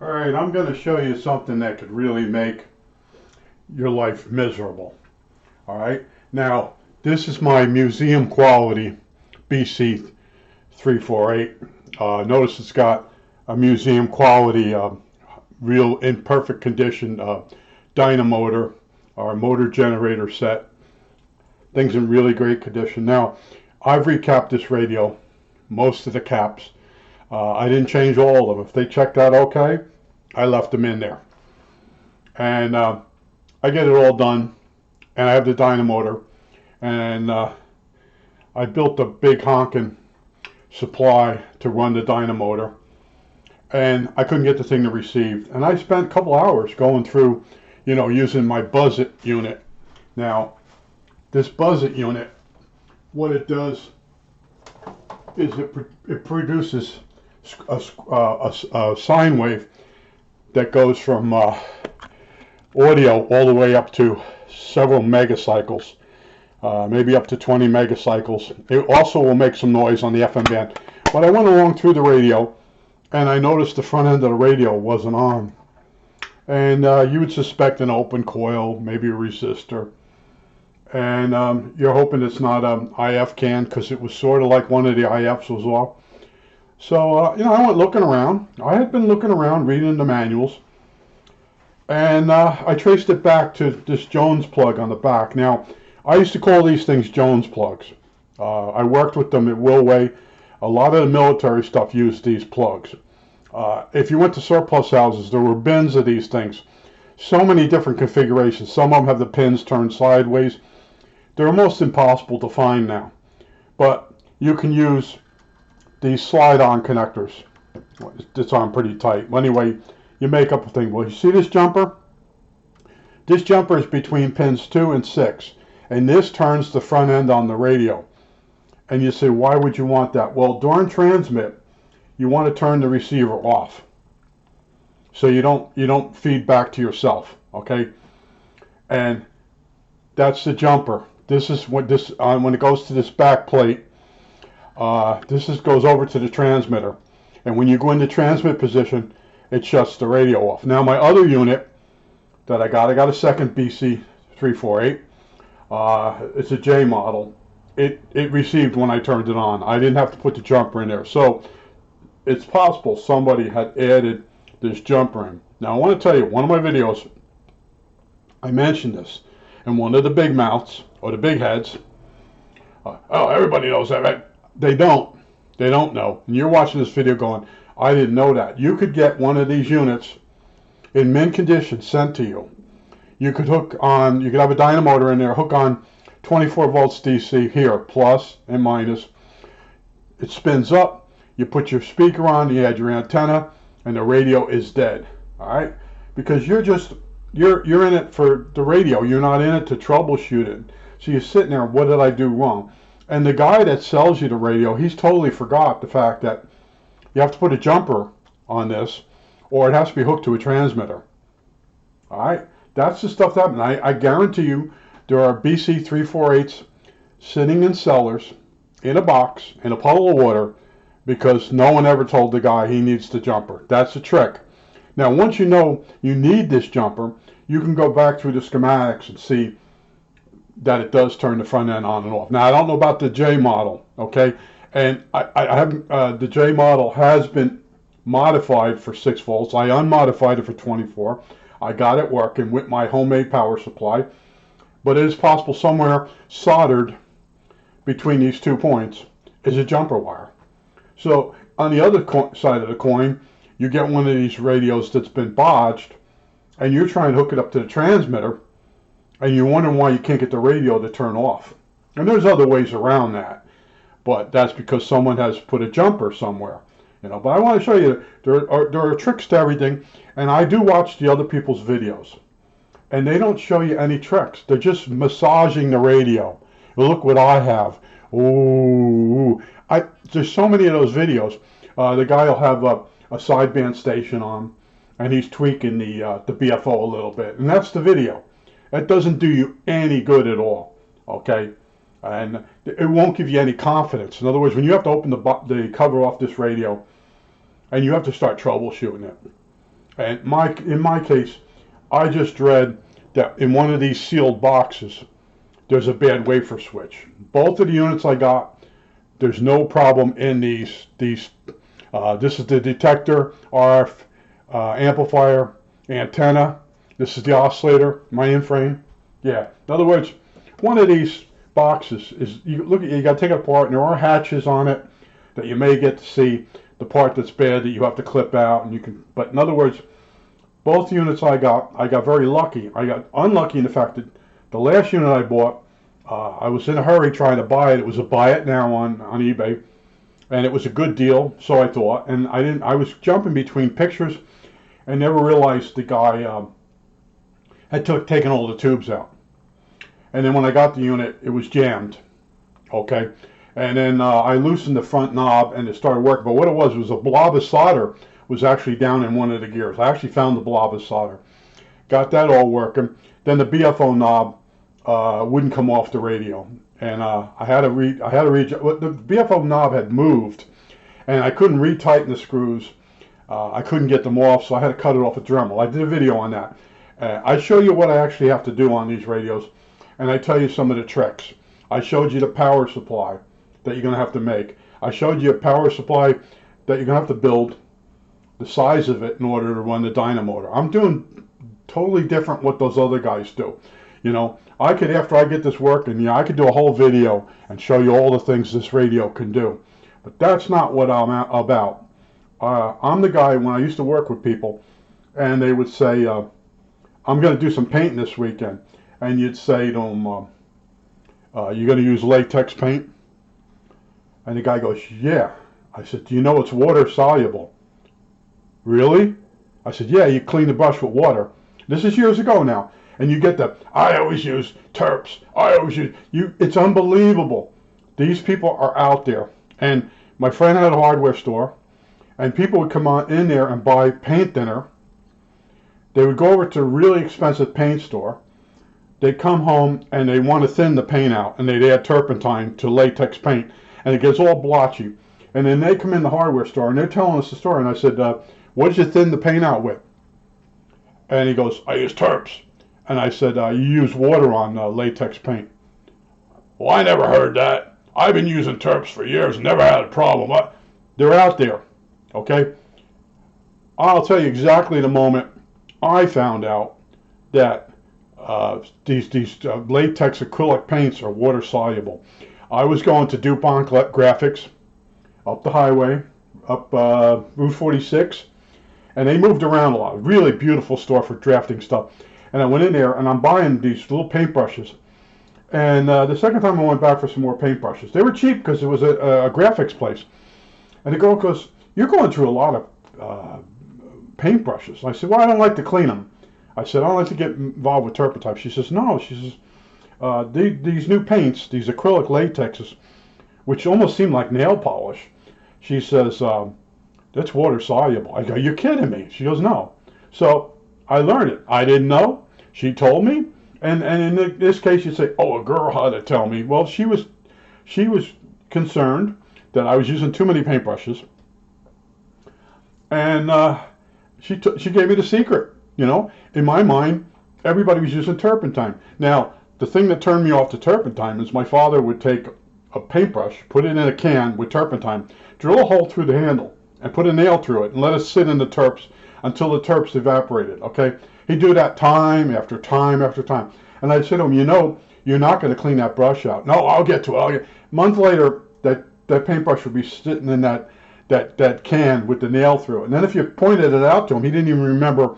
All right, I'm going to show you something that could really make your life miserable. All right, now this is my museum quality BC 348. Notice it's got a museum quality, real in perfect condition dynamotor or motor generator set. Things in really great condition. Now, I've recapped this radio, most of the caps. I didn't change all of them. If they checked out okay, I left them in there. And I get it all done, and I have the dynamotor, and I built a big honking supply to run the dynamotor, and I couldn't get the thing to receive. And I spent a couple hours going through, using my Buzzit unit. Now, this Buzzit unit, what it does is it produces a sine wave that goes from audio all the way up to several megacycles, maybe up to 20 megacycles. It also will make some noise on the FM band. But I went along through the radio, and I noticed the front end of the radio wasn't on. And you would suspect an open coil, maybe a resistor. And you're hoping it's not an IF can, because it was sort of like one of the IFs was off. So, I went looking around. I had been looking around, reading the manuals. And I traced it back to this Jones plug on the back. Now, I used to call these things Jones plugs. I worked with them at WWII. A lot of the military stuff used these plugs. If you went to surplus houses, there were bins of these things. So many different configurations. Some of them have the pins turned sideways. They're almost impossible to find now. But you can use these slide-on connectors. It's on pretty tight. Well, anyway, you make up a thing. Well, you see this jumper? This jumper is between pins 2 and 6. And this turns the front end on the radio. And you say, why would you want that? Well, during transmit, you want to turn the receiver off, so you don't feed back to yourself, okay? And that's the jumper. This is what this when it goes to this back plate. Goes over to the transmitter, and when you go into transmit position, it shuts the radio off. Now, my other unit that I got a second BC 348. It's a J model. It received when I turned it on. I didn't have to put the jumper in there. So it's possible somebody had added this jumper in. Now, I want to tell you, one of my videos, I mentioned this, and one of the big mouths, or the big heads, oh, everybody knows that, right? They don't know. And you're watching this video going, I didn't know that. You could get one of these units in mint condition sent to you. You could have a dynamotor in there, hook on 24 volts DC here, plus and minus. It spins up, you put your speaker on, you add your antenna, and the radio is dead. All right? Because you're in it for the radio. You're not in it to troubleshoot it. So you're sitting there, what did I do wrong? And the guy that sells you the radio, he's totally forgot the fact that you have to put a jumper on this, or it has to be hooked to a transmitter. All right? That's the stuff that happened. I guarantee you there are BC 348s sitting in cellars in a box in a puddle of water because no one ever told the guy he needs the jumper. That's the trick. Now, once you know you need this jumper, you can go back through the schematics and see that it does turn the front end on and off. Now, I don't know about the J model, okay? And I haven't, the J model has been modified for 6 volts. I unmodified it for 24. I got it working with my homemade power supply. But it is possible somewhere soldered between these 2 points is a jumper wire. So on the other side of the coin, you get one of these radios that's been bodged, and you're trying to hook it up to the transmitter, and you're wondering why you can't get the radio to turn off. And there's other ways around that, but that's because someone has put a jumper somewhere. But I want to show you there are tricks to everything, and I do watch the other people's videos, and they don't show you any tricks. They're just massaging the radio. Look what I have. Ooh, there's so many of those videos. The guy will have a sideband station on, and he's tweaking the BFO a little bit, and that's the video. That doesn't do you any good at all, okay? And it won't give you any confidence. In other words, when you have to open the cover off this radio, and you have to start troubleshooting it, And in my case, I just dread that in one of these sealed boxes, there's a bad wafer switch. Both of the units I got, there's no problem in these. This is the detector, RF amplifier, antenna. This is the oscillator, mainframe. Yeah. In other words, one of these boxes is, you got to take it apart, and there are hatches on it that you may get to see the part that's bad that you have to clip out, and you can. But in other words, both units I got very lucky. I got unlucky in the fact that the last unit I bought, I was in a hurry trying to buy it. It was a buy it now on eBay, and it was a good deal, so I thought. And I was jumping between pictures, and never realized the guy had taken all the tubes out. And then when I got the unit, it was jammed. Okay, and then I loosened the front knob, and it started working. But what it was a blob of solder was actually down in one of the gears. I actually found the blob of solder. Got that all working. Then the BFO knob wouldn't come off the radio, and I had to the BFO knob had moved, and I couldn't retighten the screws. I couldn't get them off, so I had to cut it off with Dremel. I did a video on that. I show you what I actually have to do on these radios, and I tell you some of the tricks. I showed you the power supply that you're going to have to make. I showed you a power supply that you're going to have to build, the size of it in order to run the dyno motor. I'm doing totally different what those other guys do. You know, I could, after I get this working, I could do a whole video and show you all the things this radio can do. But that's not what I'm about. I'm the guy, when I used to work with people, and they would say, I'm going to do some painting this weekend. And you'd say to them, you're going to use latex paint? And the guy goes, yeah. I said, do you know it's water soluble? Really? I said, yeah, you clean the brush with water. This is years ago now. And you get I always use terps. I always use, it's unbelievable. These people are out there. And my friend had a hardware store, and people would come on in there and buy paint thinner. They would go over to a really expensive paint store. They'd come home and they want to thin the paint out, and they'd add turpentine to latex paint, and it gets all blotchy. And then they come in the hardware store and they're telling us the story, and I said, what did you thin the paint out with? And he goes, I use terps. And I said, you use water on latex paint. Well, I never heard that. I've been using terps for years and never had a problem. They're out there, okay? I'll tell you exactly the moment I found out that these latex acrylic paints are water soluble. I was going to DuPont Graphics up the highway, up Route 46, and they moved around a lot. Really beautiful store for drafting stuff. And I went in there, and I'm buying these little paintbrushes. And the second time I went back for some more paintbrushes. They were cheap because it was a graphics place. And the girl goes, you're going through a lot of paintbrushes. I said, well, I don't like to clean them. I said, I don't like to get involved with turpentine. She says, no. She says, these new paints, these acrylic latexes, which almost seem like nail polish, she says, that's water soluble. I go, you're kidding me. She goes, no. So I learned it. I didn't know. She told me. And in this case, you say, oh, a girl had to tell me. Well, she was concerned that I was using too many paintbrushes. And she gave me the secret. You know, in my mind, everybody was using turpentine. Now, the thing that turned me off to turpentine is my father would take a paintbrush, put it in a can with turpentine, drill a hole through the handle, and put a nail through it, and let it sit in the terps until the terps evaporated, okay? He'd do that time after time after time. And I'd say to him, you know, you're not going to clean that brush out. No, I'll get to it. A month later, that paintbrush would be sitting in that can with the nail through it. And then if you pointed it out to him, he didn't even remember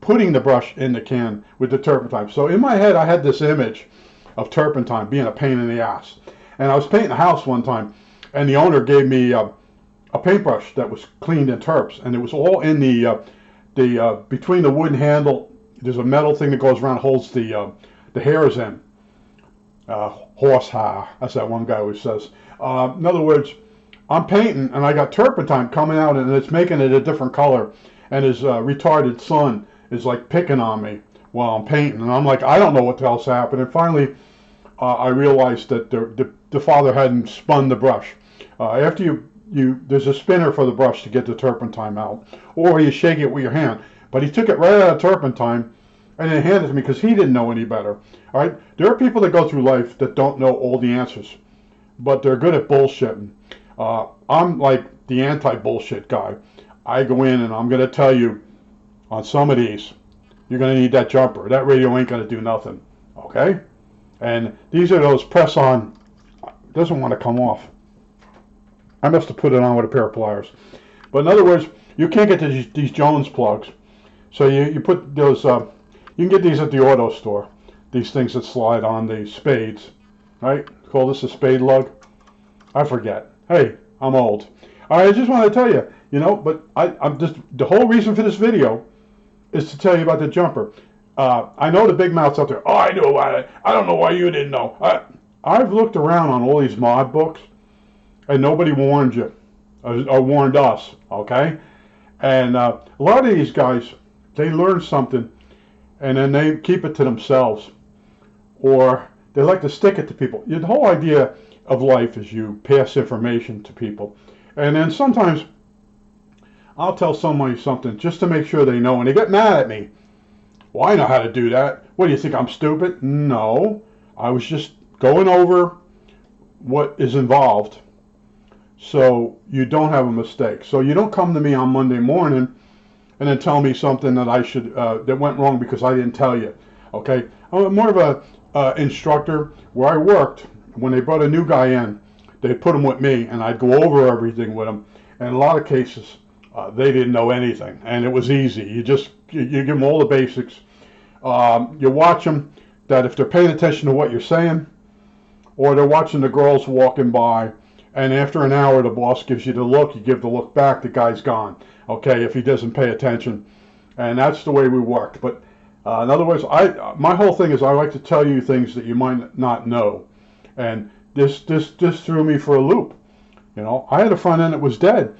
putting the brush in the can with the turpentine. So in my head, I had this image of turpentine being a pain in the ass. And I was painting a house one time, and the owner gave me a paintbrush that was cleaned in terps, and it was all in the between the wooden handle. There's a metal thing that goes around, holds the hairs in. Horsehair, that's that one guy always says. In other words, I'm painting, and I got turpentine coming out, and it's making it a different color. And his retarded son is like picking on me while I'm painting, and I'm like, I don't know what the hell's happening. And finally, I realized that the father hadn't spun the brush. After there's a spinner for the brush to get the turpentine out, or you shake it with your hand. But he took it right out of turpentine and then handed it to me because he didn't know any better. All right? There are people that go through life that don't know all the answers, but they're good at bullshitting. I'm like the anti-bullshit guy. I go in and I'm going to tell you on some of these, you're going to need that jumper. That radio ain't going to do nothing. Okay? And these are those press-on. It doesn't want to come off. I must have put it on with a pair of pliers. But in other words, you can't get these Jones plugs. So you put those, you can get these at the auto store. These things that slide on the spades. Right? Call this a spade lug? I forget. Hey, I'm old. I just want to tell you, but I'm just, the whole reason for this video is to tell you about the jumper. I know the big mouths out there. Oh, I knew about it. I don't know why you didn't know. I've looked around on all these mod books, and nobody warned you, or warned us, okay? And a lot of these guys, they learn something, and then they keep it to themselves, or they like to stick it to people. The whole idea of life is you pass information to people, and then sometimes I'll tell somebody something just to make sure they know, and they get mad at me. Well, I know how to do that. What, do you think I'm stupid? No, I was just going over what is involved so you don't have a mistake. So you don't come to me on Monday morning and then tell me something that I should that went wrong because I didn't tell you. Okay, I'm more of a instructor. Where I worked, when they brought a new guy in, they'd put him with me and I'd go over everything with him. And in a lot of cases, they didn't know anything, and it was easy. You give them all the basics. You watch them, that if they're paying attention to what you're saying, or they're watching the girls walking by, and after an hour the boss gives you the look, you give the look back, the guy's gone. Okay, if he doesn't pay attention, and that's the way we worked. But in other words, my whole thing is I like to tell you things that you might not know, and this threw me for a loop. I had a front end that was dead.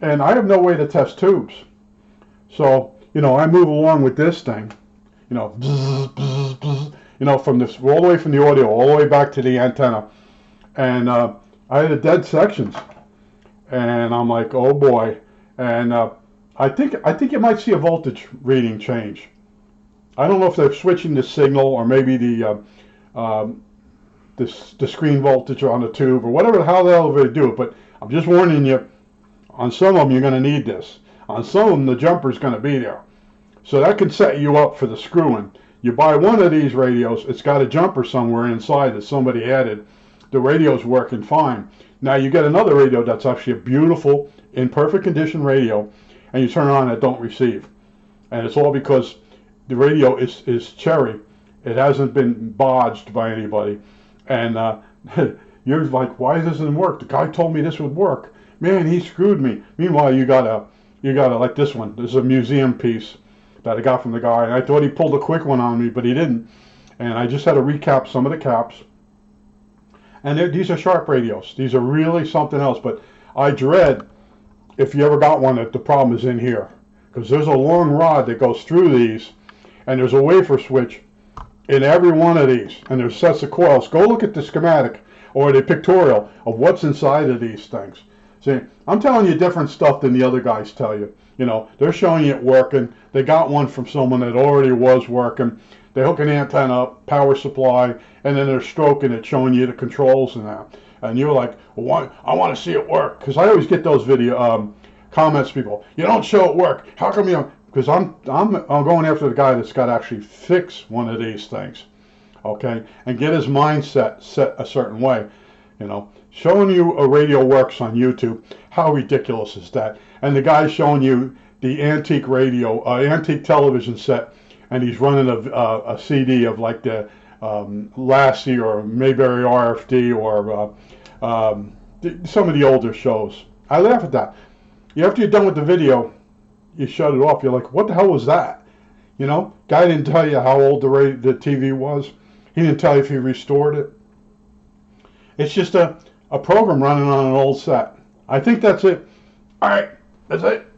And I have no way to test tubes. So, I move along with this thing, bzz, bzz, bzz, from this, all the way from the audio, all the way back to the antenna. And I had a dead sections. And I'm like, oh boy. And I think you might see a voltage reading change. I don't know if they're switching the signal or maybe the screen voltage on the tube or whatever, how the hell they do it. But I'm just warning you, on some of them, you're going to need this. On some of them, the jumper's going to be there. So that can set you up for the screwing. You buy one of these radios, it's got a jumper somewhere inside that somebody added. The radio's working fine. Now you get another radio that's actually a beautiful, in perfect condition radio, and you turn it on and it don't receive. And it's all because the radio is cherry. It hasn't been bodged by anybody. And you're like, why doesn't it work? The guy told me this would work. Man, he screwed me. Meanwhile, you got a like this one. This is a museum piece that I got from the guy. And I thought he pulled a quick one on me, but he didn't. And I just had to recap some of the caps. And these are sharp radios. These are really something else. But I dread, if you ever got one, that the problem is in here. Because there's a long rod that goes through these. And there's a wafer switch in every one of these. And there's sets of coils. Go look at the schematic or the pictorial of what's inside of these things. See, I'm telling you different stuff than the other guys tell you. They're showing you it working. They got one from someone that already was working. They hook an antenna up, power supply, and then they're stroking it, showing you the controls and that. And you're like, well, I want to see it work. Because I always get those video comments, people. You don't show it work. How come you? Because I'm going after the guy that's got to actually fix one of these things, okay, and get his mindset set a certain way. Showing you a radio works on YouTube, how ridiculous is that? And the guy's showing you the antique radio, antique television set, and he's running a CD of like the Lassie or Mayberry RFD or some of the older shows. I laugh at that. After you're done with the video, you shut it off. You're like, what the hell was that? Guy didn't tell you how old the TV was. He didn't tell you if he restored it. It's just a program running on an old set. I think that's it. All right, that's it.